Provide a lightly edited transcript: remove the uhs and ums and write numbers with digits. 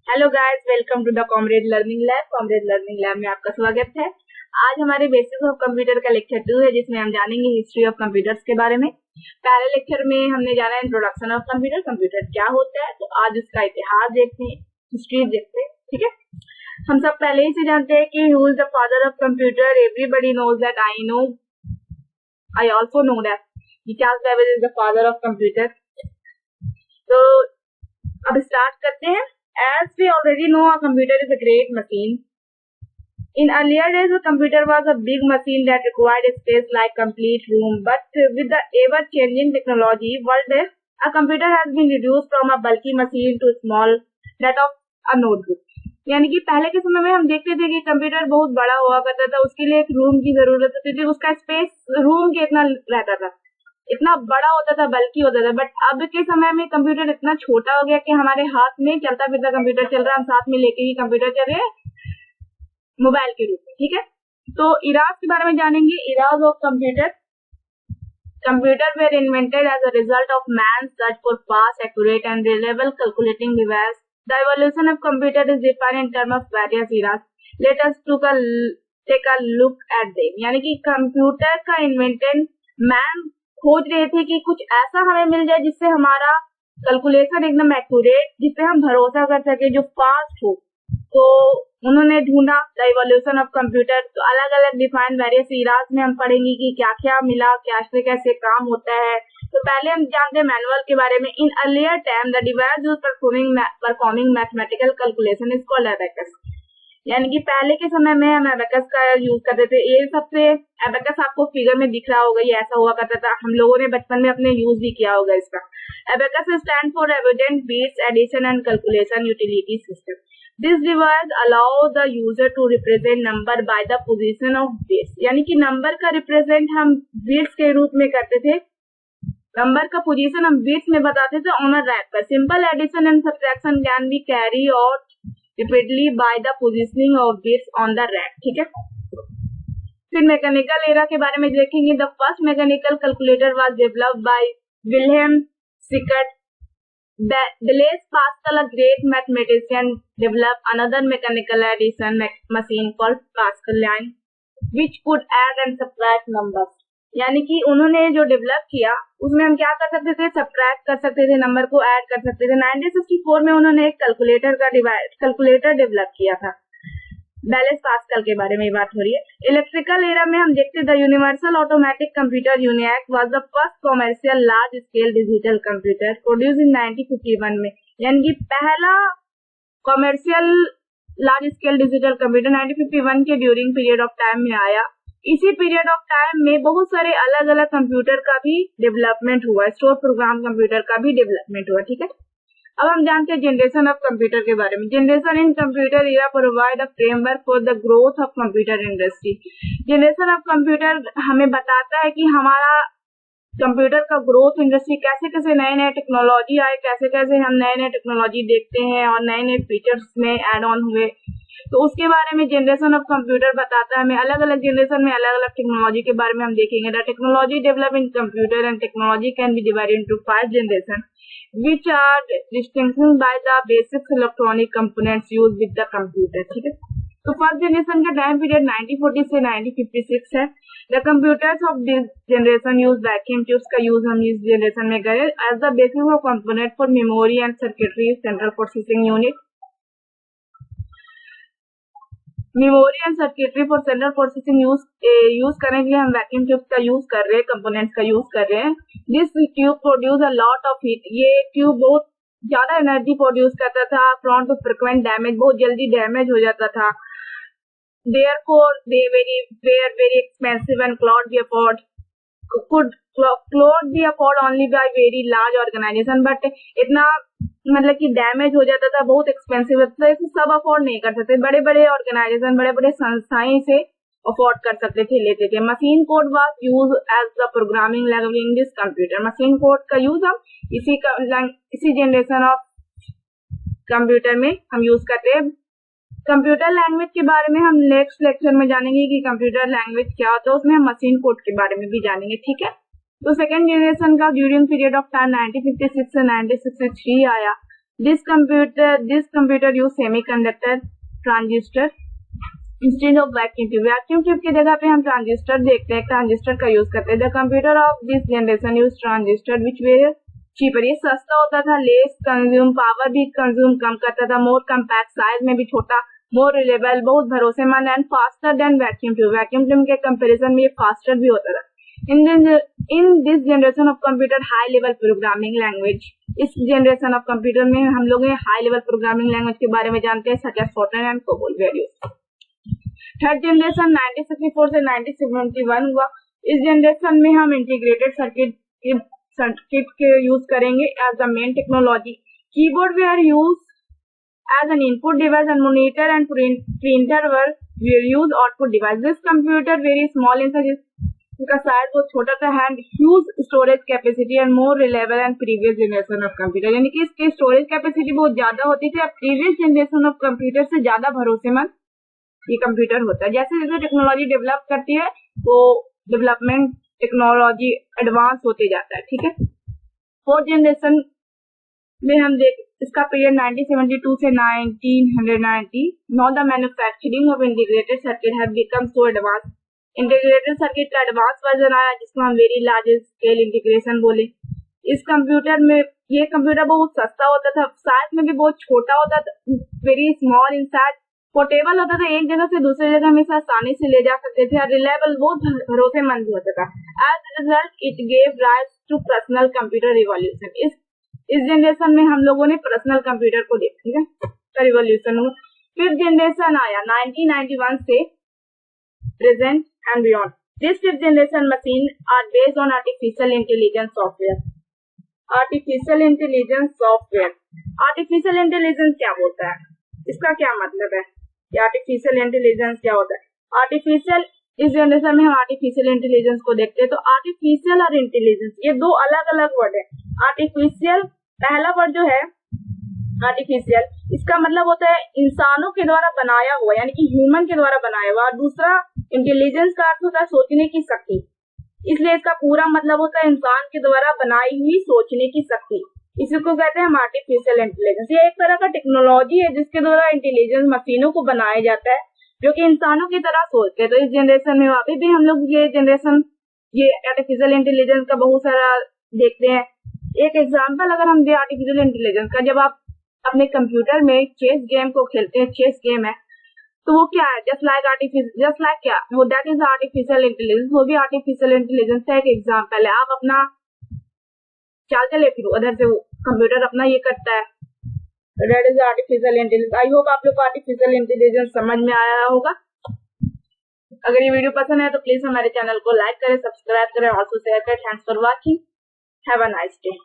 Hello guys, welcome to the comrade learning lab. Comrade learning lab में आपका स्वागत है। आज हमारे बेसिक्स ऑफ कंप्यूटर का लेक्चर 2 है, जिसमें हम जानेंगे हिस्ट्री ऑफ कंप्यूटर्स के बारे में। पहले लेक्चर में हमने जाना इंट्रोडक्शन ऑफ कंप्यूटर, कंप्यूटर क्या होता है। तो आज उसका इतिहास देखते हैं, हिस्ट्री देखते हैं। ठीक है, हम सब पहले ही से जानते हैं कि who is the father of computer. Everybody knows that. I also know that Charles Babbage is the father of computer. तो अब स्टार्ट करते हैं। As we already know, a computer is a great machine. In earlier days, a computer was a big machine that required space like complete room. But with the ever-changing technology world, a computer has been reduced from a bulky machine to small, that of a notebook. यानी कि पहले के समय में हम देखते थे कि कंप्यूटर बहुत बड़ा हुआ करता था, उसके लिए एक रूम की जरूरत होती थी, उसका स्पेस रूम के इतना रहता था, इतना बड़ा होता था, बल्कि होता था। बट अब के समय में कंप्यूटर इतना छोटा हो गया कि हमारे हाथ में चलता फिरता कंप्यूटर चल रहा है, हम साथ में लेके ही कंप्यूटर चल रहे हैं मोबाइल के रूप में। ठीक है, तो इराज के बारे में जानेंगे। Eras of computer. Computer were invented as a result of man search for fast, accurate and reliable calculating device. The evolution of computer is defined in term of various eras. Let us take a look at them. यानी कि computer का invented man खोज रहे थे कि कुछ ऐसा हमें मिल जाए जिससे हमारा कैलकुलेशन एकदम एक्यूरेट, जिससे हम भरोसा कर सके, जो फास्ट हो। तो उन्होंने ढूंढा द इवोल्यूशन ऑफ कंप्यूटर। तो अलग अलग डिफाइंड वेरियस इराज में हम पढ़ेंगे कि क्या क्या मिला, कैसे कैसे काम होता है। तो पहले हम जानते हैं मैनुअल के बारे में। In earlier time the device used performing mathematical calculation is called abacus. यानी कि पहले के समय में हम एबेकस का यूज करते थे। ये सबसे एबेकस आपको फिगर में दिख रहा होगा, ये ऐसा हुआ करता था, हम लोगों ने बचपन में अपने यूज भी किया होगा इसका। Abacus stand for evident beats addition and calculation utility system. This device allow the user to represent number by the position of bits. यानी कि नंबर का रिप्रेजेंट हम बिट्स के रूप में करते थे, नंबर का पोजीशन हम बिट्स में बताते थे ऑन अ रैक पर। Simple addition and subtraction can be carry out repeatedly by the positioning of bits on the rack। ठीक है, फिर मैकेनिकल एरा के बारे में देखेंगे। The first mechanical calculator was developed by Wilhelm Schickard. Blaise Pascal, a great mathematician, developed another mechanical addition machine called Pascal line, which could add and subtract numbers। यानी कि उन्होंने जो डेवलप किया उसमें हम क्या कर सकते थे, सब्ट्रैक्ट कर सकते थे, नंबर को ऐड कर सकते थे। 1964 में उन्होंने एक कैलकुलेटर डेवलप किया था। ब्लेज पास्कल के बारे में बात हो रही है। इलेक्ट्रिकल एरा में हम देखते the universal automatic computer UNIVAC was the first commercial large scale digital computer produce in 1951 में। यानी कि पहला commercial large scale digital computer 1951 के ड्यूरिंग पीरियड ऑफ टाइम में आया। इसी पीरियड ऑफ टाइम में बहुत सारे अलग अलग कंप्यूटर का भी डेवलपमेंट हुआ, स्टोर प्रोग्राम कंप्यूटर का भी डेवलपमेंट हुआ। ठीक है, अब हम जानते हैं जनरेशन ऑफ कंप्यूटर के बारे में। Generation in computer era provide a framework for the growth of computer industry. Generation of computer हमें बताता है कि हमारा कंप्यूटर का ग्रोथ इंडस्ट्री कैसे कैसे नए नए टेक्नोलॉजी आए, कैसे कैसे हम नए नए टेक्नोलॉजी देखते हैं और नए नए फीचर्स में एड ऑन हुए। तो उसके बारे में जनरेशन ऑफ कंप्यूटर बताता है हमें। अलग अलग जनरेशन में अलग अलग टेक्नोलॉजी के बारे में हम देखेंगे। The technology develop in computer and technology can be divided into 5 generation which are distinguished by the basic electronic components used with the computer। ठीक है, तो फर्स्ट जनरेशन का टाइम पीरियड 1940 से 1956 है। The computers of this generation use vacuum tubes का use हम इस जनरेशन में करें as the basis of component for memory and circuitry central processing unit. Memory and circuitry for central processing use करने के लिए हम वैक्यूम ट्यूब का यूज कर रहे हैं, कंपोनेंट्स का यूज कर रहे हैं। This tube produce a lot of heat. ये ट्यूब बहुत ज्यादा एनर्जी प्रोड्यूस करता था। प्रोन टू फ्रीक्वेंट डैमेज, बहुत जल्दी डैमेज हो जाता था। Therefore they were very expensive and could be afforded only by very large organization। But इतना मतलब कि डैमेज हो जाता था, बहुत एक्सपेंसिव होता था, इसे सब अफोर्ड नहीं कर सकते। बड़े बड़े ऑर्गेनाइजेशन, बड़े बड़े संस्थाएं इसे अफोर्ड कर सकते थे, लेते थे। Machine code was use as the programming language in this computer. Machine code का यूज हम इसी जनरेशन ऑफ कंप्यूटर में हम यूज करते हैं। कंप्यूटर लैंग्वेज के बारे में हम नेक्स्ट लेक्चर में जानेंगे कि कंप्यूटर लैंग्वेज क्या होता है, उसमें हम मशीन कोड के बारे में भी जानेंगे। ठीक है, तो सेकेंड जनरेशन का ड्यूरिंग पीरियड ऑफ टाइम 1956 से 1963 आया। This computer use semiconductor transistor instead of vacuum tube. Vacuum tube की जगह पे हम ट्रांजिस्टर देखते हैं, ट्रांजिस्टर का यूज करते हैं. The computer of this generation use transistor which were cheaper. ये सस्ता होता था, लेस कंज्यूम, पावर भी कंज्यूम कम करता था, मोर कम्पैक्ट, साइज में भी छोटा, मोर रिलेबल, बहुत भरोसेमंद, and faster than vacuum tube. Vacuum tube के कंपैरिजन में ये फास्टर भी होता था. In this generation of computer high level programming language. इस जनरेशन ऑफ कंप्यूटर में हम लोग हाई लेवल प्रोग्रामिंग लैंग्वेज के बारे में जानते हैं, such as Fortran and COBOL various. Third generation 1964 से 1971 हुआ. इस जनरेशन में हम इंटीग्रेटेड सर्किट के यूज करेंगे as the main technology. Keyboard were use as an input device and monitor and printer were use output device. This computer very small in size, इसका size बहुत छोटा था, hand huge storage capacity and more reliable and previous generation of computer. यानी कि इसकी storage capacity बहुत ज्यादा होती थी, प्रीवियस जनरेशन ऑफ कंप्यूटर से ज्यादा भरोसेमंद ये कंप्यूटर होता है. जैसे जैसे टेक्नोलॉजी डेवलप करती है वो डेवलपमेंट टेक्नोलॉजी एडवांस होते जाता है. ठीक है. फोर्थ जनरेशन में हम देख इसका पीरियड 1972 से 1990. Now the manufacturing of integrated circuit have become so advance. Integrated circuit का एडवांस वर्जन आया जिसको हम वेरी लार्ज स्केल इंटीग्रेशन बोले. इस कंप्यूटर में ये कंप्यूटर बहुत सस्ता होता था, साइज में भी बहुत छोटा होता था, very small in size, portable होता था, एक जगह से दूसरी जगह हमेशा आसानी से ले जा सकते थे, और रिलायबल बहुत भरोसेमंद होता था. As a result it gave rise to personal computer revolution. इस जनरेशन में हम लोगों ने पर्सनल कंप्यूटर को देखा. ठीक है, रिवॉल्यूशन हुआ. फिफ्थ जनरेशन आया 1991 से present and beyond. This fifth generation machine are based on artificial intelligence software. Artificial intelligence software. Artificial intelligence क्या बोलता है, इसका क्या मतलब है, ये artificial intelligence क्या होता है? Artificial, इस जनरेशन में हम artificial intelligence को देखते हैं. तो artificial और intelligence ये दो अलग अलग वर्ड है. Artificial पहला वर्ड जो है आर्टिफिशियल, इसका मतलब होता है इंसानों के द्वारा बनाया हुआ, यानी कि ह्यूमन के द्वारा बनाया हुआ. और दूसरा इंटेलिजेंस का अर्थ होता है सोचने की शक्ति, इसलिए इसका पूरा मतलब होता है इंसान के द्वारा बनाई हुई सोचने की शक्ति. इसी को कहते हैं हम आर्टिफिशियल इंटेलिजेंस. ये एक तरह का टेक्नोलॉजी है जिसके द्वारा इंटेलिजेंस मशीनों को बनाया जाता है जो कि इंसानों की तरह सोचते हैं. तो इस जनरेशन में अभी भी हम लोग ये जनरेशन ये आर्टिफिशियल इंटेलिजेंस का बहुत सारा देखते हैं. एक एग्जाम्पल अगर हम दे आर्टिफिशियल इंटेलिजेंस का, जब आप अपने कंप्यूटर में चेस गेम को खेलते हैं, चेस गेम है, तो वो क्या है, जस्ट लाइक क्या वो, दैट इज आर्टिफिशियल इंटेलिजेंस. वो भी आर्टिफिशियल इंटेलिजेंस का एक एग्जाम्पल है. आप अपना चाल चले फिर उधर से वो कंप्यूटर अपना ये करता है, that is artificial intelligence. I hope आप लोग को आर्टिफिशियल इंटेलिजेंस समझ में आया होगा. अगर ये वीडियो पसंद है तो प्लीज हमारे चैनल को लाइक करें, सब्सक्राइब करें, ऑल्सो शेयर करें. Thanks for watching. Have a nice day.